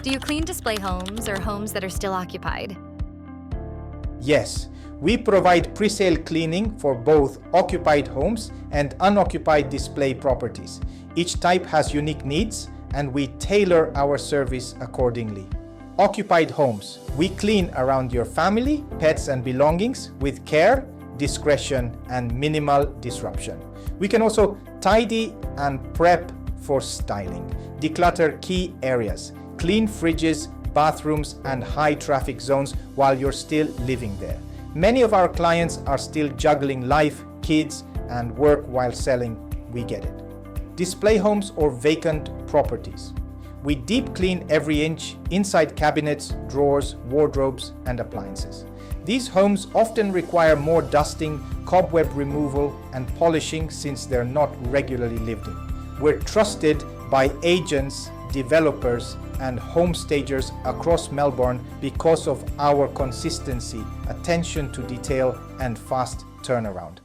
Do you clean display homes or homes that are still occupied? Yes, we provide presale cleaning for both occupied homes and unoccupied display properties. Each type has unique needs, and we tailor our service accordingly. Occupied homes. We clean around your family, pets and belongings with care, discretion and minimal disruption. We can also tidy and prep for styling, declutter key areas, clean fridges, bathrooms and high traffic zones while you're still living there. Many of our clients are still juggling life, kids and work while selling. We get it. Display homes or vacant properties. We deep clean every inch inside cabinets, drawers, wardrobes and appliances. These homes often require more dusting, cobweb removal and polishing since they're not regularly lived in. We're trusted by agents, developers and home stagers across Melbourne because of our consistency, attention to detail and fast turnaround.